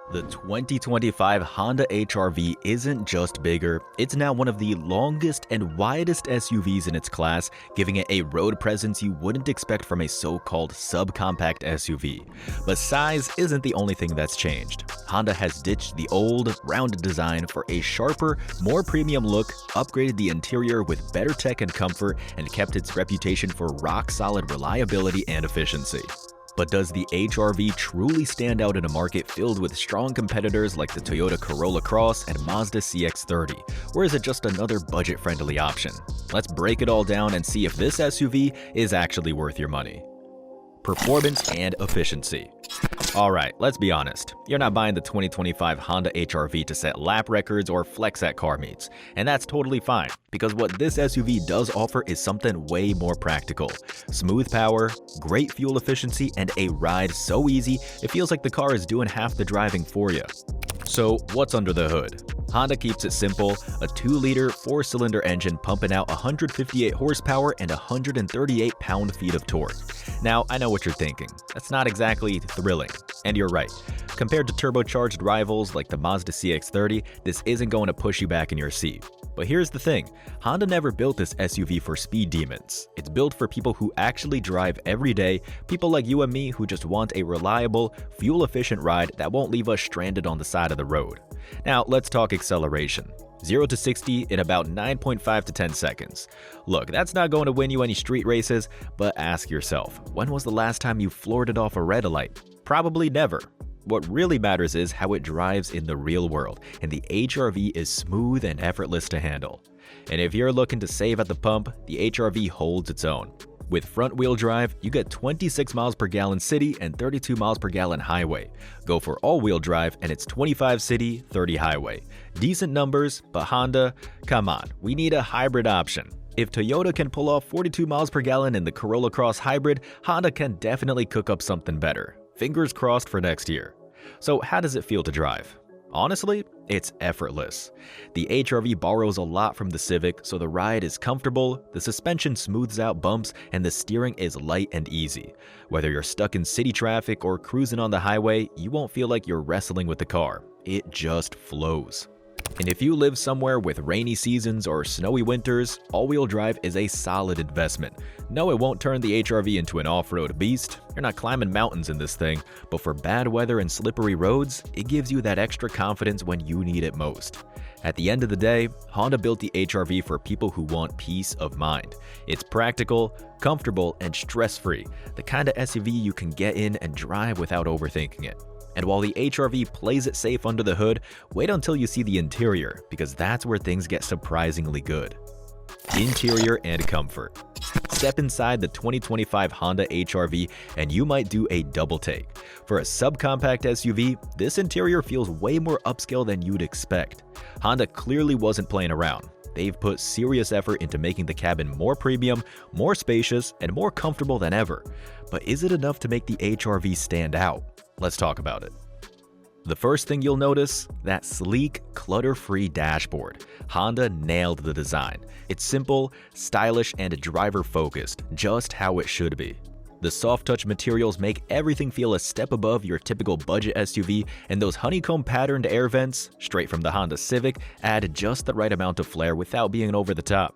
The 2025 Honda HR-V isn't just bigger, it's now one of the longest and widest SUVs in its class, giving it a road presence you wouldn't expect from a so-called subcompact SUV. But size isn't the only thing that's changed. Honda has ditched the old, rounded design for a sharper, more premium look, upgraded the interior with better tech and comfort, and kept its reputation for rock-solid reliability and efficiency. But does the HR-V truly stand out in a market filled with strong competitors like the Toyota Corolla Cross and Mazda CX-30, or is it just another budget-friendly option? Let's break it all down and see if this SUV is actually worth your money. Performance and efficiency. Alright, let's be honest. You're not buying the 2025 Honda HR-V to set lap records or flex at car meets. And that's totally fine, because what this SUV does offer is something way more practical. Smooth power, great fuel efficiency, and a ride so easy it feels like the car is doing half the driving for you. So what's under the hood? Honda keeps it simple, a 2-liter 4-cylinder engine pumping out 158 horsepower and 138 pound-feet of torque. Now, I know what you're thinking. That's not exactly thrilling. And you're right. Compared to turbocharged rivals like the Mazda CX-30, this isn't going to push you back in your seat. But here's the thing, Honda never built this SUV for speed demons. It's built for people who actually drive every day, people like you and me who just want a reliable, fuel-efficient ride that won't leave us stranded on the side of the road. Now, let's talk acceleration. 0 to 60 in about 9.5 to 10 seconds. Look, that's not going to win you any street races, but ask yourself, when was the last time you floored it off a red light? Probably never. What really matters is how it drives in the real world, and the HR-V is smooth and effortless to handle. And if you're looking to save at the pump, the HR-V holds its own. With front-wheel drive, you get 26 miles per gallon city and 32 miles per gallon highway. Go for all-wheel drive and it's 25 city, 30 highway. Decent numbers, but Honda, come on, we need a hybrid option. If Toyota can pull off 42 miles per gallon in the Corolla Cross Hybrid, Honda can definitely cook up something better. Fingers crossed for next year. So how does it feel to drive? Honestly, it's effortless. The HR-V borrows a lot from the Civic, so the ride is comfortable, the suspension smooths out bumps, and the steering is light and easy. Whether you're stuck in city traffic or cruising on the highway, you won't feel like you're wrestling with the car. It just flows. And if you live somewhere with rainy seasons or snowy winters, all-wheel drive is a solid investment. No, it won't turn the HR-V into an off-road beast. You're not climbing mountains in this thing, but for bad weather and slippery roads, it gives you that extra confidence when you need it most. At the end of the day, Honda built the HR-V for people who want peace of mind. It's practical, comfortable, and stress-free, the kind of SUV you can get in and drive without overthinking it. And while the HR-V plays it safe under the hood, wait until you see the interior, because that's where things get surprisingly good. Interior and comfort. Step inside the 2025 Honda HR-V and you might do a double take. For a subcompact SUV, this interior feels way more upscale than you'd expect. Honda clearly wasn't playing around. They've put serious effort into making the cabin more premium, more spacious, and more comfortable than ever. But is it enough to make the HR-V stand out? Let's talk about it. The first thing you'll notice, that sleek, clutter-free dashboard. Honda nailed the design. It's simple, stylish, and driver-focused, just how it should be. The soft-touch materials make everything feel a step above your typical budget SUV, and those honeycomb-patterned air vents, straight from the Honda Civic, add just the right amount of flair without being over the top.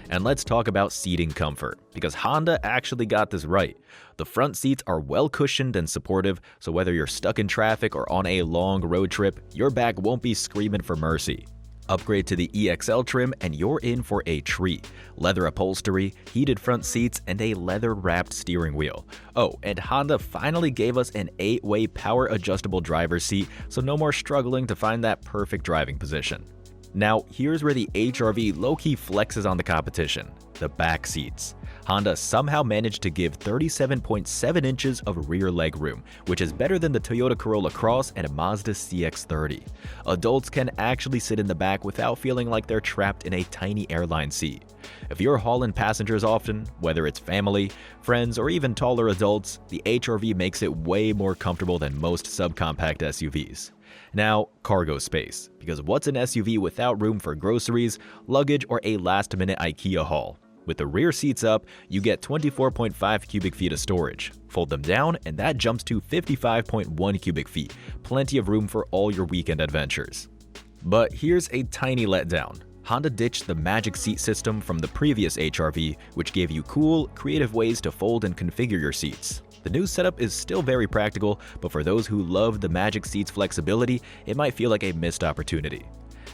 And let's talk about seating comfort, because Honda actually got this right. The front seats are well cushioned and supportive, so whether you're stuck in traffic or on a long road trip, your back won't be screaming for mercy. Upgrade to the EXL trim and you're in for a treat. Leather upholstery, heated front seats, and a leather-wrapped steering wheel. Oh, and Honda finally gave us an 8-way power-adjustable driver's seat, so no more struggling to find that perfect driving position. Now, here's where the HR-V low-key flexes on the competition, the back seats. Honda somehow managed to give 37.7 inches of rear legroom, which is better than the Toyota Corolla Cross and Mazda CX-30. Adults can actually sit in the back without feeling like they're trapped in a tiny airline seat. If you're hauling passengers often, whether it's family, friends, or even taller adults, the HR-V makes it way more comfortable than most subcompact SUVs. Now, cargo space, because what's an SUV without room for groceries, luggage, or a last-minute IKEA haul? With the rear seats up, you get 24.5 cubic feet of storage. Fold them down, and that jumps to 55.1 cubic feet, plenty of room for all your weekend adventures. But here's a tiny letdown. Honda ditched the magic seat system from the previous HR-V, which gave you cool, creative ways to fold and configure your seats. The new setup is still very practical, but for those who love the magic seat's flexibility, it might feel like a missed opportunity.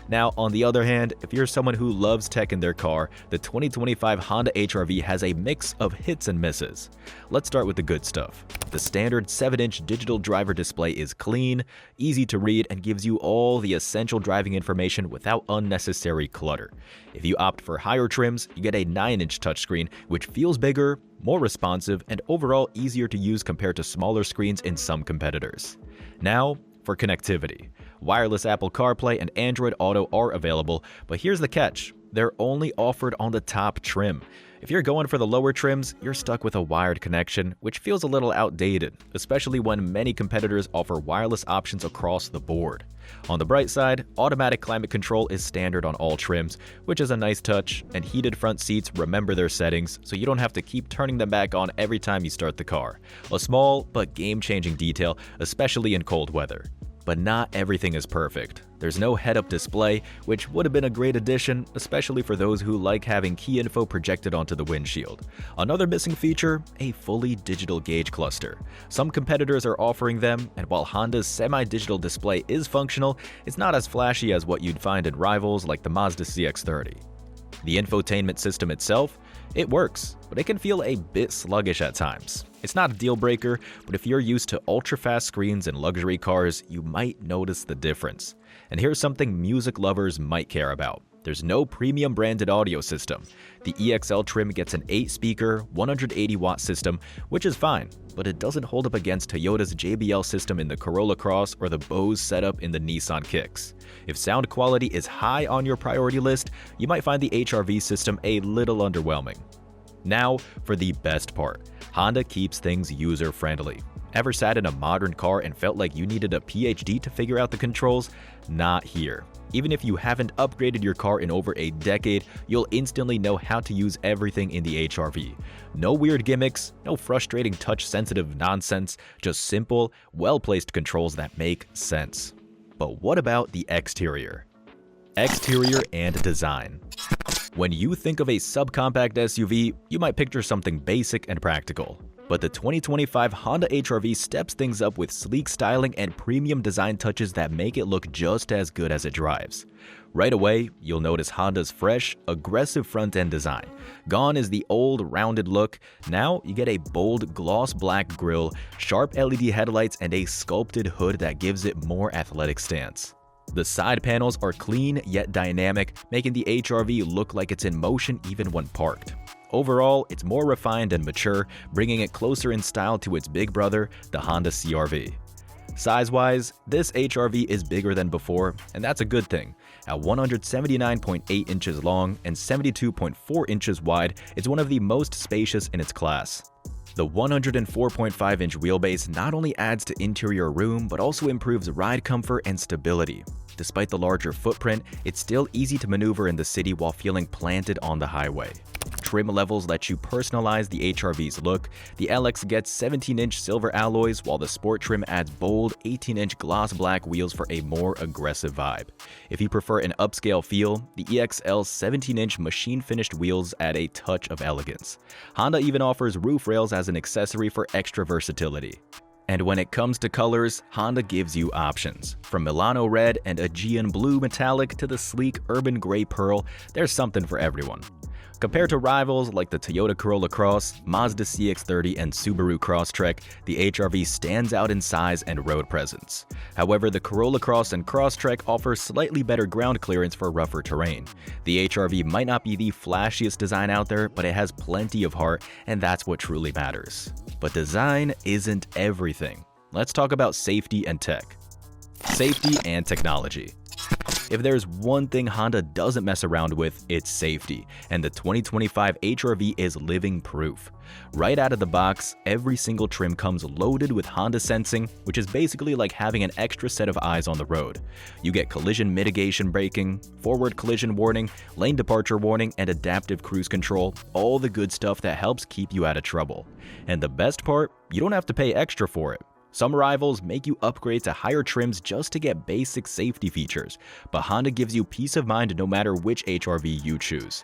Now, on the other hand, if you're someone who loves tech in their car, the 2025 Honda HR-V has a mix of hits and misses. Let's start with the good stuff. The standard 7-inch digital driver display is clean, easy to read, and gives you all the essential driving information without unnecessary clutter. If you opt for higher trims, you get a 9-inch touchscreen, which feels bigger, more responsive, and overall easier to use compared to smaller screens in some competitors. Now, for connectivity. Wireless Apple CarPlay and Android Auto are available, but here's the catch. They're only offered on the top trim. If you're going for the lower trims, you're stuck with a wired connection, which feels a little outdated, especially when many competitors offer wireless options across the board. On the bright side, automatic climate control is standard on all trims, which is a nice touch, and heated front seats remember their settings, so you don't have to keep turning them back on every time you start the car. A small but game-changing detail, especially in cold weather. But not everything is perfect. There's no head-up display, which would have been a great addition, especially for those who like having key info projected onto the windshield. Another missing feature, a fully digital gauge cluster. Some competitors are offering them, and while Honda's semi-digital display is functional, it's not as flashy as what you'd find in rivals like the Mazda CX-30. The infotainment system itself, it works, but it can feel a bit sluggish at times. It's not a deal breaker, but if you're used to ultra-fast screens in luxury cars, you might notice the difference. And here's something music lovers might care about. There's no premium branded audio system. The EXL trim gets an 8-speaker, 180-watt system, which is fine, but it doesn't hold up against Toyota's JBL system in the Corolla Cross or the Bose setup in the Nissan Kicks. If sound quality is high on your priority list, you might find the HR-V system a little underwhelming. Now, for the best part. Honda keeps things user-friendly. Ever sat in a modern car and felt like you needed a PhD to figure out the controls? Not here. Even if you haven't upgraded your car in over a decade, you'll instantly know how to use everything in the HR-V. No weird gimmicks, no frustrating touch-sensitive nonsense, just simple, well-placed controls that make sense. But what about the exterior? Exterior and design. When you think of a subcompact SUV, you might picture something basic and practical. But the 2025 Honda HR-V steps things up with sleek styling and premium design touches that make it look just as good as it drives. Right away, you'll notice Honda's fresh, aggressive front-end design. Gone is the old, rounded look. Now you get a bold, gloss black grille, sharp LED headlights, and a sculpted hood that gives it more athletic stance. The side panels are clean yet dynamic, making the HR-V look like it's in motion even when parked. Overall, it's more refined and mature, bringing it closer in style to its big brother, the Honda CR-V. Size-wise, this HR-V is bigger than before, and that's a good thing. At 179.8 inches long and 72.4 inches wide, it's one of the most spacious in its class. The 104.5-inch wheelbase not only adds to interior room, but also improves ride comfort and stability. Despite the larger footprint, it's still easy to maneuver in the city while feeling planted on the highway. Trim levels let you personalize the HR-V's look. The LX gets 17-inch silver alloys, while the Sport trim adds bold 18-inch gloss black wheels for a more aggressive vibe. If you prefer an upscale feel, the EXL's 17-inch machine-finished wheels add a touch of elegance. Honda even offers roof rails as an accessory for extra versatility. And when it comes to colors, Honda gives you options. From Milano Red and Aegean Blue Metallic to the sleek Urban Gray Pearl, there's something for everyone. Compared to rivals like the Toyota Corolla Cross, Mazda CX-30, and Subaru Crosstrek, the HR-V stands out in size and road presence. However, the Corolla Cross and Crosstrek offer slightly better ground clearance for rougher terrain. The HR-V might not be the flashiest design out there, but it has plenty of heart, and that's what truly matters. But design isn't everything. Let's talk about safety and tech. Safety and technology. If there's one thing Honda doesn't mess around with, it's safety, and the 2025 HR-V is living proof. Right out of the box, every single trim comes loaded with Honda sensing, which is basically like having an extra set of eyes on the road. You get collision mitigation braking, forward collision warning, lane departure warning, and adaptive cruise control, all the good stuff that helps keep you out of trouble. And the best part, you don't have to pay extra for it. Some rivals make you upgrade to higher trims just to get basic safety features, but Honda gives you peace of mind no matter which HR-V you choose.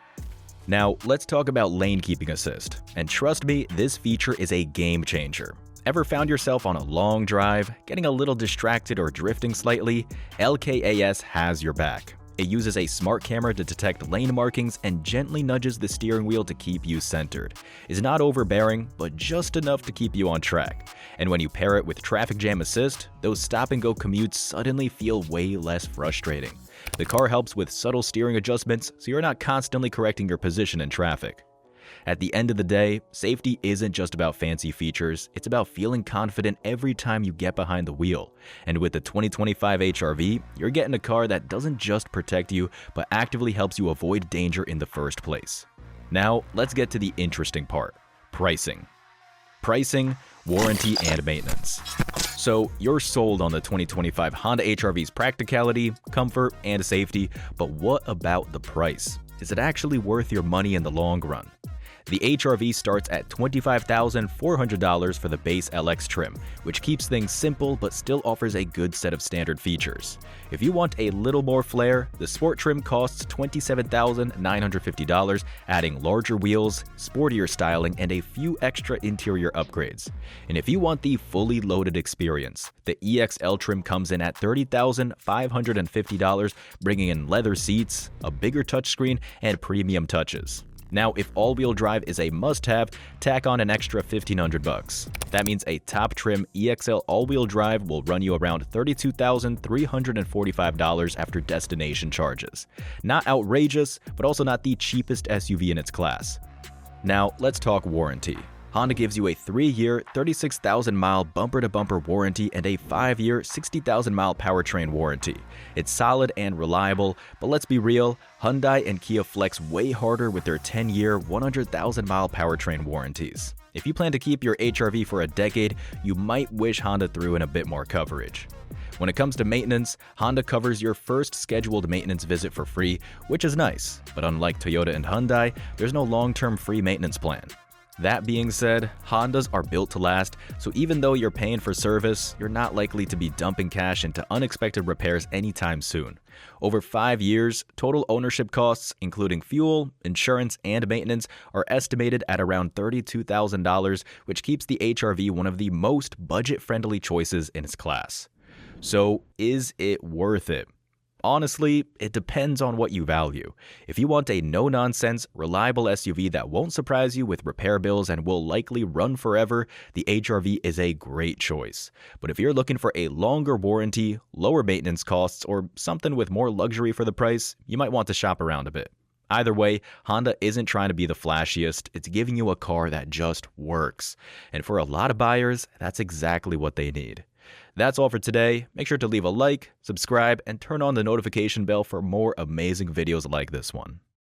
Now, let's talk about lane keeping assist, and trust me, this feature is a game changer. Ever found yourself on a long drive, getting a little distracted or drifting slightly? LKAS has your back. It uses a smart camera to detect lane markings and gently nudges the steering wheel to keep you centered. It's not overbearing, but just enough to keep you on track. And when you pair it with traffic jam assist, those stop-and-go commutes suddenly feel way less frustrating. The car helps with subtle steering adjustments, so you're not constantly correcting your position in traffic. At the end of the day, safety isn't just about fancy features, it's about feeling confident every time you get behind the wheel. And with the 2025 HR-V, you're getting a car that doesn't just protect you, but actively helps you avoid danger in the first place. Now, let's get to the interesting part: pricing. Pricing, warranty, and maintenance. So, you're sold on the 2025 Honda HR-V's practicality, comfort, and safety, but what about the price? Is it actually worth your money in the long run? The HR-V starts at $25,400 for the base LX trim, which keeps things simple but still offers a good set of standard features. If you want a little more flair, the Sport trim costs $27,950, adding larger wheels, sportier styling, and a few extra interior upgrades. And if you want the fully loaded experience, the EXL trim comes in at $30,550, bringing in leather seats, a bigger touchscreen, and premium touches. Now, if all-wheel drive is a must-have, tack on an extra $1,500. That means a top trim EXL all-wheel drive will run you around $32,345 after destination charges. Not outrageous, but also not the cheapest SUV in its class. Now, let's talk warranty. Honda gives you a 3-year, 36,000-mile bumper-to-bumper warranty and a 5-year, 60,000-mile powertrain warranty. It's solid and reliable, but let's be real, Hyundai and Kia flex way harder with their 10-year, 100,000-mile powertrain warranties. If you plan to keep your HR-V for a decade, you might wish Honda threw in a bit more coverage. When it comes to maintenance, Honda covers your first scheduled maintenance visit for free, which is nice, but unlike Toyota and Hyundai, there's no long-term free maintenance plan. That being said, Hondas are built to last, so even though you're paying for service, you're not likely to be dumping cash into unexpected repairs anytime soon. Over 5 years, total ownership costs, including fuel, insurance, and maintenance, are estimated at around $32,000, which keeps the HR-V one of the most budget-friendly choices in its class. So, is it worth it? Honestly, it depends on what you value. If you want a no-nonsense, reliable SUV that won't surprise you with repair bills and will likely run forever, the HR-V is a great choice. But if you're looking for a longer warranty, lower maintenance costs, or something with more luxury for the price, you might want to shop around a bit. Either way, Honda isn't trying to be the flashiest, it's giving you a car that just works. And for a lot of buyers, that's exactly what they need. That's all for today. Make sure to leave a like, subscribe, and turn on the notification bell for more amazing videos like this one.